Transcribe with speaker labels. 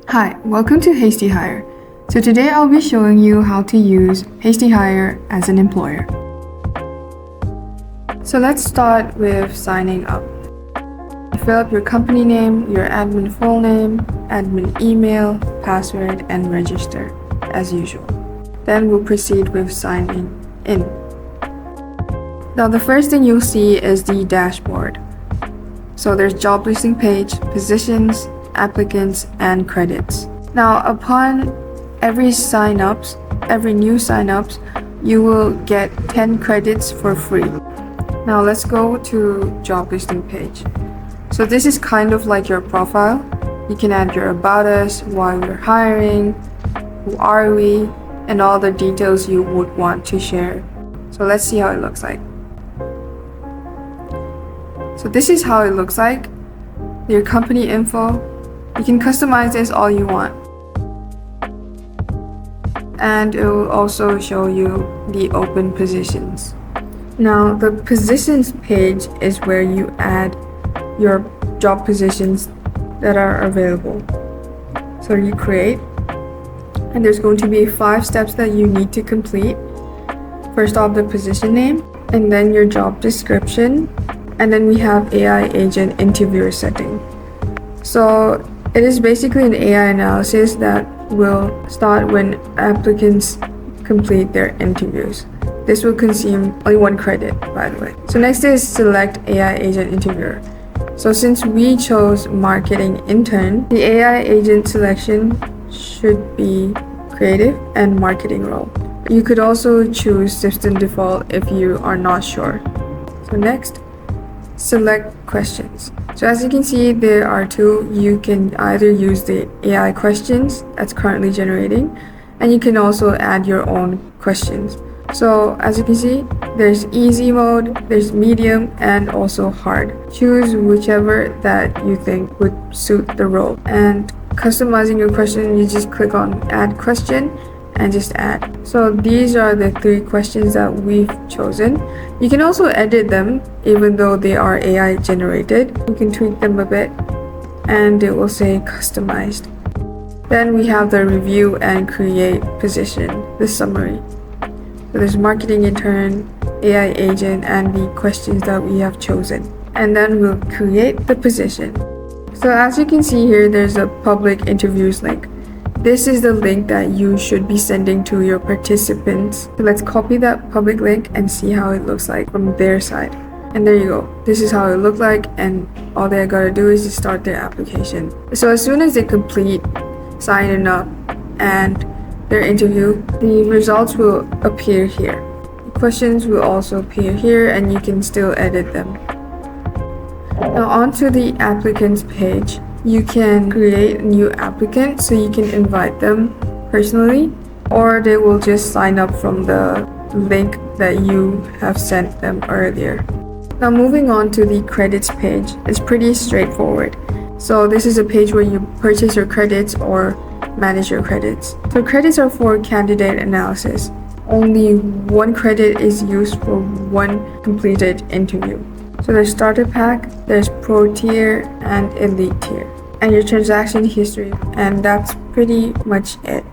Speaker 1: Hi, welcome to HastyHire. So today I'll be showing you how to use HastyHire as an employer. So let's start with signing up. Fill up your company name, your admin full name, admin email, password, and register as usual. Then we'll proceed with signing in. Now the first thing you'll see is the dashboard. So there's job listing page, positions, applicants, and credits. Now upon every new sign-ups, you will get 10 credits for free. Now let's go to job listing page. So this is kind of like your profile. You can add your about us, why we're hiring, who are we, and all the details you would want to share. So let's see how it looks like. So this is how it looks like. Your company info. You can customize this all you want. And it will also show you the open positions. Now the positions page is where you add your job positions that are available. So you create, and there's going to be 5 steps that you need to complete. First off, the position name, and then your job description, and then we have AI agent interviewer setting. So it is basically an AI analysis that will start when applicants complete their interviews. This will consume only 1 credit, by the way. So next is select AI agent interviewer. So since we chose marketing intern, the AI agent selection should be creative and marketing role. You could also choose system default if you are not sure. So next, select questions. So as you can see, there are 2. You can either use the AI questions that's currently generating, and you can also add your own questions. So as you can see, there's easy mode, there's medium, and also hard. Choose whichever that you think would suit the role. And customizing your question, you just click on add question and just add. So these are the 3 questions that we've chosen. You can also edit them even though they are AI generated. You can tweak them a bit and it will say customized. Then we have the review and create position, the summary. So there's marketing intern, AI agent, and the questions that we have chosen. And then we'll create the position. So as you can see here, there's a public interviews link. This is the link that you should be sending to your participants. So let's copy that public link and see how it looks like from their side. And there you go. This is how it looks like, and all they gotta do is just start their application. So as soon as they complete signing up and their interview, the results will appear here. The questions will also appear here, and you can still edit them. Now onto the applicants page. You can create a new applicant, so you can invite them personally, or they will just sign up from the link that you have sent them earlier. Now moving on to the credits page, it's pretty straightforward. So this is a page where you purchase your credits or manage your credits. So credits are for candidate analysis. Only 1 credit is used for 1 completed interview. So there's starter pack, there's pro tier, and elite tier, and your transaction history, and that's pretty much it.